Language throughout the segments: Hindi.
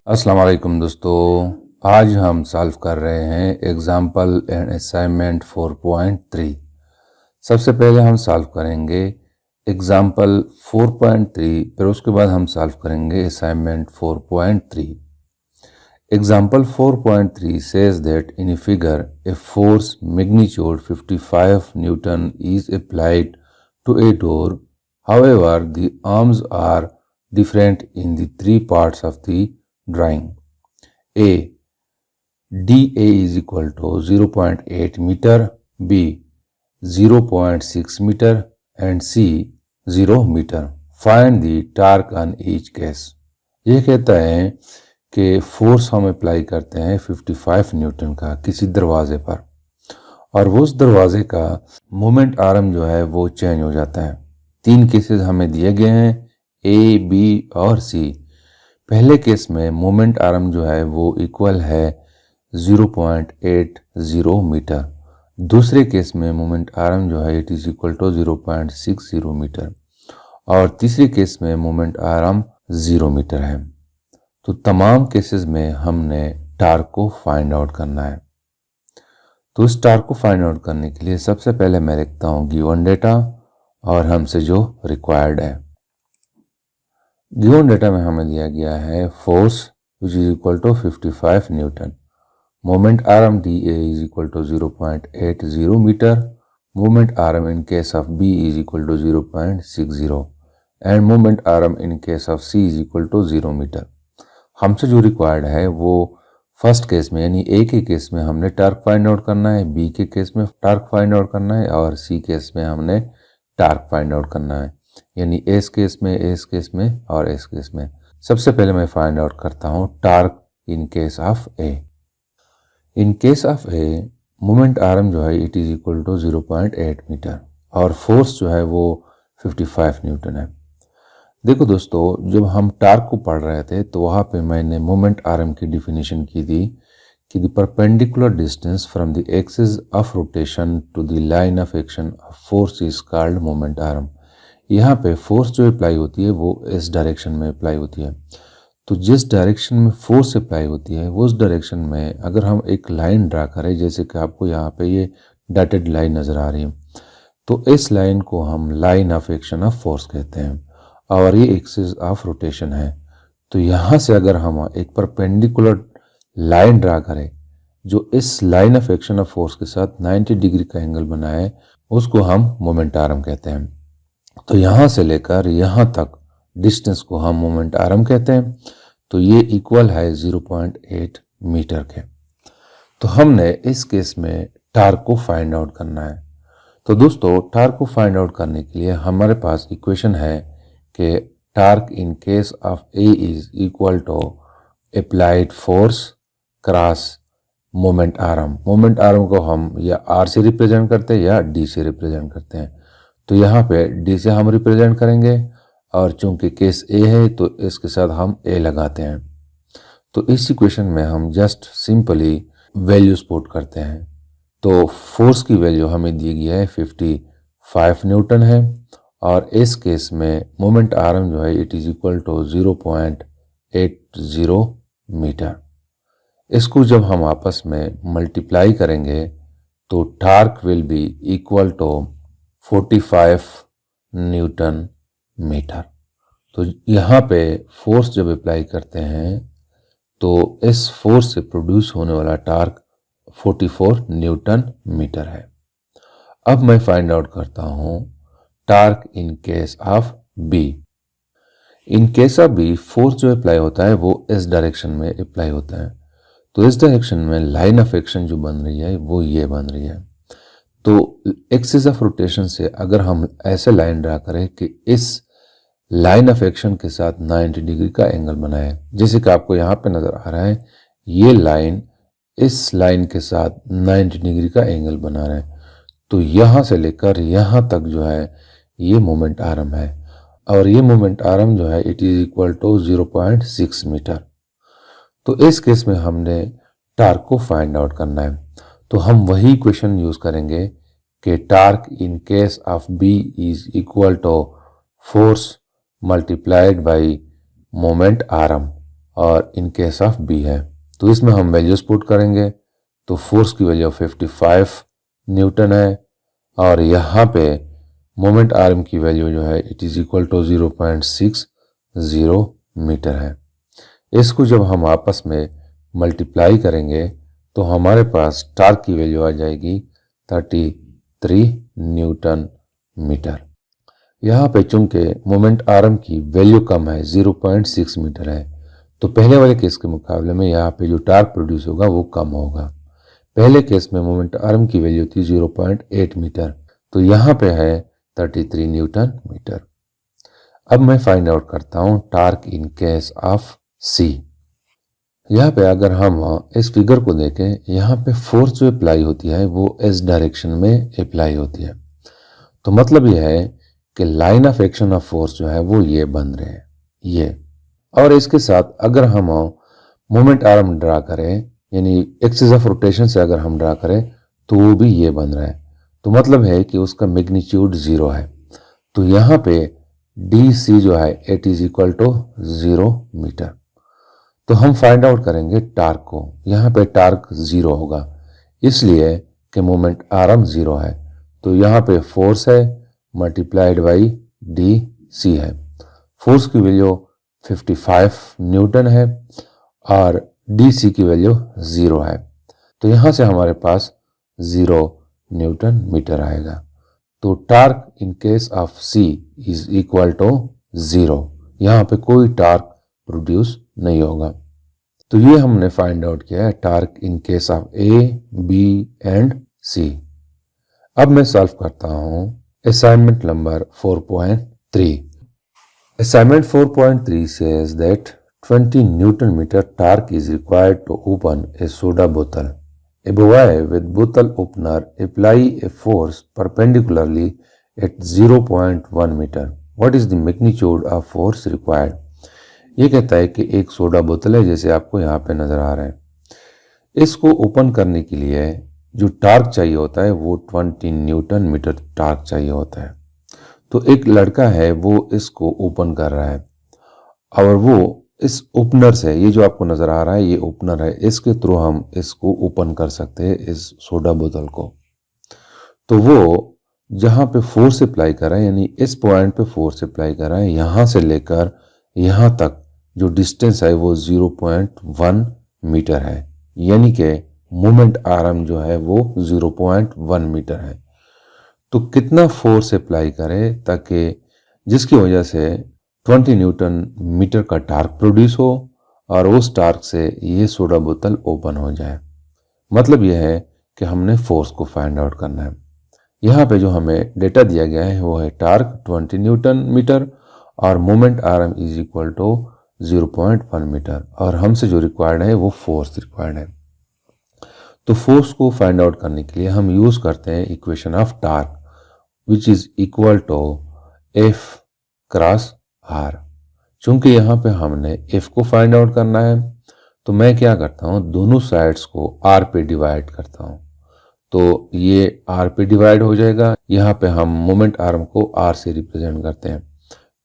अस्सलाम वालेकुम दोस्तों। आज हम सॉल्व कर रहे हैं एग्जाम्पल एंड असाइनमेंट 4.3। सबसे पहले हम सॉल्व करेंगे एग्जाम्पल 4.3, फिर उसके बाद हम सॉल्व करेंगे assignment 4.3। Example 4.3 says that in a figure a force magnitude 55 Newton is applied to a door. However, the arms are different in the three parts of the drawing. A. dA is equal to 0.8 meter, B 0.6 meter and C 0 meter. Find the torque on each case. ये कहता है कि फोर्स हम अप्लाई करते हैं 55 न्यूटन का किसी दरवाजे पर, और वो उस दरवाजे का मोमेंट आर्म जो है वो चेंज हो जाता है। तीन केसेस हमें दिए गए हैं, ए, बी और सी। पहले केस में मोमेंट आर्म जो है वो इक्वल है 0.80 मीटर। दूसरे केस में मोमेंट आर्म जो है it is equal to 0.60 metre, और तीसरे केस में मोमेंट आर्म 0 मीटर है। तो तमाम केसेस में हमने टार्क को फाइंड आउट करना है। तो इस टार्क को फाइंड आउट करने के लिए सबसे पहले मैं लिखता हूं गिवन डेटा और हमसे जो रिक्वायर्ड है। गिवन डेटा में हमें दिया गया है force which is equal to 55 newton, moment arm D A is equal to 0.80 metre, moment arm in case of B is equal to 0.60 and moment arm in case of C is equal to 0 metre. हमसे जो रिक्वायर्ड है वो फर्स्ट केस में यानी ए के केस में हमने टार्क फाइंड आउट करना है, बी के केस में टार्क फाइंड आउट करना है और सी केस में हमने टार्क फाइंड आउट करना है, यानी एस केस में, एस केस में और एस केस में। सबसे पहले मैं फाइंड आउट करता हूँ torque in case of A. In case of A moment arm जो है it is equal to 0.8 metre और फोर्स जो है वो 55 न्यूटन है। देखो दोस्तों, जब हम टार्क को पढ़ रहे थे तो वहाँ पे मैंने मोमेंट आर्म की डिफिनेशन की थी कि the perpendicular distance from the axis of rotation to the line of action of force is called moment arm. यहाँ पे फोर्स जो अप्लाई होती है वो इस डायरेक्शन में अप्लाई होती है। तो जिस डायरेक्शन में फोर्स अप्लाई होती है वो उस डायरेक्शन में अगर हम एक लाइन ड्रा करें, जैसे कि आपको यहाँ पे ये डॉटेड लाइन नज़र आ रही है, तो इस लाइन को हम line of action of force कहते हैं और ये एक्सिस ऑफ रोटेशन है। तो यहाँ से अगर हम एक परपेंडिकुलर लाइन ड्रा करें जो इस line of action of force के साथ 90 डिग्री का एंगल बनाए, उसको हम मोमेंट आर्म कहते हैं। तो यहाँ से लेकर यहाँ तक डिस्टेंस को हम मोमेंट आर्म कहते हैं। तो ये इक्वल है 0.8 मीटर के। तो हमने इस केस में टार्क को फाइंड आउट करना है। तो दोस्तों, टार्क को फाइंड आउट करने के लिए हमारे पास इक्वेशन है कि torque in case of A is equal to applied force cross moment arm. Moment arm को हम या आर से रिप्रेजेंट करते हैं या डी से रिप्रेजेंट करते हैं। तो यहाँ पे डी से हम रिप्रेजेंट करेंगे और चूंकि केस ए है तो इसके साथ हम ए लगाते हैं। तो इस इक्वेशन में हम जस्ट सिंपली वैल्यूज पुट करते हैं। तो फोर्स की वैल्यू हमें दी गई है 55 न्यूटन है और इस केस में मोमेंट आर्म जो है it is equal to 0.80 metre. इसको जब हम आपस में मल्टीप्लाई करेंगे तो torque will be equal to 45 newton metre. तो यहाँ पे फोर्स जब अप्लाई करते हैं तो इस फोर्स से प्रोड्यूस होने वाला टार्क 44 न्यूटन मीटर है। अब मैं फाइंड आउट करता हूँ torque in case of B. In case of B force जो अप्लाई होता है वो इस डायरेक्शन में अप्लाई होता है। तो इस डायरेक्शन में लाइन ऑफ एक्शन जो बन रही है वो ये बन रही है। तो एक्सिस ऑफ रोटेशन से अगर हम ऐसे लाइन ड्रा करें कि इस लाइन ऑफ एक्शन के साथ 90 डिग्री का एंगल बनाए, जैसे कि आपको यहाँ पे नजर आ रहा है, ये लाइन इस लाइन के साथ 90 डिग्री का एंगल बना रहे हैं। तो यहाँ से लेकर यहाँ तक जो है ये मोमेंट आर्म है और ये मोमेंट आर्म जो है it is equal to 0.6 metre. तो इस केस में हमने टार्क को फाइंड आउट करना है। तो हम वही इक्वेशन यूज करेंगे कि torque in case of B is equal to force multiplied by moment arm, और इन केस ऑफ बी है। तो इसमें हम वैल्यूज पुट करेंगे। तो फोर्स की वैल्यू 55 न्यूटन है और यहाँ पे मोमेंट आर्म की वैल्यू जो है it is equal to 0.60 metre है। इसको जब हम आपस में मल्टीप्लाई करेंगे तो हमारे पास टार्क की वैल्यू आ जाएगी 33 न्यूटन मीटर। यहाँ पे चूंकि मोमेंट आर्म की वैल्यू कम है 0.6 मीटर है, तो पहले वाले केस के मुकाबले में यहाँ पे जो टार्क प्रोड्यूस होगा वो कम होगा। पहले केस में मोमेंट आर्म की वैल्यू थी 0.8 मीटर, तो यहाँ पे है 33 न्यूटन मीटर। अब मैं फाइंड आउट करता हूँ टार्क इन केस ऑफ सी। यहाँ पे अगर हम इस फिगर को देखें, यहाँ पे फोर्स जो अप्लाई होती है वो इस डायरेक्शन में अप्लाई होती है। तो मतलब यह है कि line of action of force जो है वो ये बन रहे हैं ये। और इसके साथ अगर हम मोमेंट आर्म ड्रा करें, यानी एक्सिस ऑफ रोटेशन से अगर हम ड्रा करें, तो वो भी ये बन रहा है। तो मतलब है कि उसका मैग्नीट्यूड 0 है। तो यहाँ पे डी सी जो है it is equal to 0 metre. तो हम फाइंड आउट करेंगे टार्क को। यहाँ पे टार्क 0 होगा इसलिए कि मोमेंट आर्म 0 है। तो यहाँ पे फोर्स है मल्टीप्लाइड बाई डी सी है। फोर्स की वैल्यू 55 न्यूटन है और डी सी की वैल्यू 0 है। तो यहाँ से हमारे पास 0 न्यूटन मीटर आएगा। तो torque in case of C is equal to 0। यहाँ पे कोई टार्क प्रोड्यूस नहीं होगा। तो ये हमने फाइंड आउट किया है torque in case of A, B and C. अब मैं सॉल्व करता हूँ assignment number 4.3। Assignment 4.3 says that 20 Newton meter torque is required to open a soda bottle. A boy with bottle opener apply a force perpendicularly at 0.1 meter. What is the magnitude of force required? ये कहता है कि एक सोडा बोतल है जैसे आपको यहाँ पे नजर आ रहा है। इसको ओपन करने के लिए जो टार्क चाहिए होता है वो 20 न्यूटन मीटर टार्क चाहिए होता है। तो एक लड़का है वो इसको ओपन कर रहा है और वो इस ओपनर से, ये जो आपको नजर आ रहा है ये ओपनर है, इसके थ्रू हम इसको ओपन कर सकते हैं इस सोडा बोतल को। तो वो जहां पे फोर्स अप्लाई कर रहा है, यानी इस पॉइंट पे फोर्स अप्लाई कर रहा है, यहां से लेकर यहां तक जो डिस्टेंस है वो 0.1 मीटर है, यानी कि मोमेंट आर्म जो है वो 0.1 मीटर है। तो कितना फोर्स अप्लाई करें ताकि जिसकी वजह से 20 न्यूटन मीटर का टार्क प्रोड्यूस हो और उस टार्क से ये सोडा बोतल ओपन हो जाए। मतलब यह है कि हमने फोर्स को फाइंड आउट करना है। यहाँ पे जो हमें डेटा दिया गया है वो है टार्क 20 न्यूटन मीटर और moment arm is equal to 0.1 metre, और हमसे जो रिक्वायर्ड है वो फोर्स रिक्वायर्ड है। तो फोर्स को फाइंड आउट करने के लिए हम यूज करते हैं equation of torque which is equal to F cross R. चूंकि यहाँ पे हमने एफ को फाइंड आउट करना है तो मैं क्या करता हूँ, दोनों साइड्स को आर पे डिवाइड करता हूँ। तो ये आर पे डिवाइड हो जाएगा। यहाँ पे हम मोमेंट आर्म को आर से रिप्रेजेंट करते हैं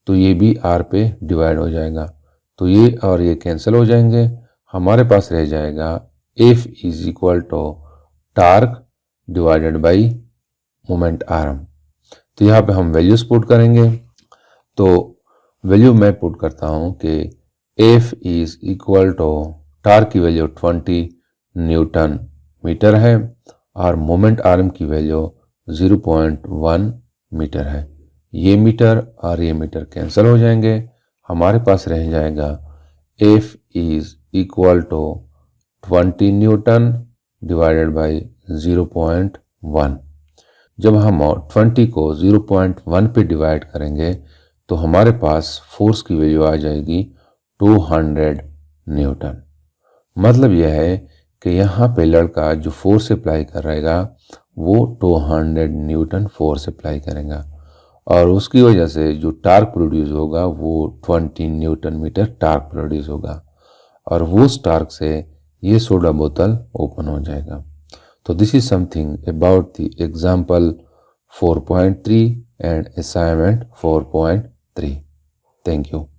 तो ये भी आर पे डिवाइड हो जाएगा। तो ये और ये कैंसिल हो जाएंगे। हमारे पास रह जाएगा F is equal to torque divided by moment arm. तो यहाँ पे हम वैल्यूज पुट करेंगे। तो वैल्यू मैं पुट करता हूँ कि F is equal to torque की वैल्यू 20 न्यूटन मीटर है और मोमेंट आर्म की वैल्यू 0.1 मीटर है। ये मीटर और ये मीटर कैंसिल हो जाएंगे। हमारे पास रह जाएगा F is equal to 20 newton divided by 0.1। जब हम 20 को 0.1 पे डिवाइड करेंगे तो हमारे पास फोर्स की वैल्यू आ जाएगी 200 न्यूटन। मतलब यह है कि यहाँ पे लड़का जो फोर्स अप्लाई कर रहेगा वो 200 न्यूटन फोर्स अप्लाई करेगा और उसकी वजह से जो टार्क प्रोड्यूस होगा वो 20 न्यूटन मीटर टार्क प्रोड्यूस होगा और वो टार्क से ये सोडा बोतल ओपन हो जाएगा। So this is something about the example 4.3 and assignment 4.3. Thank you.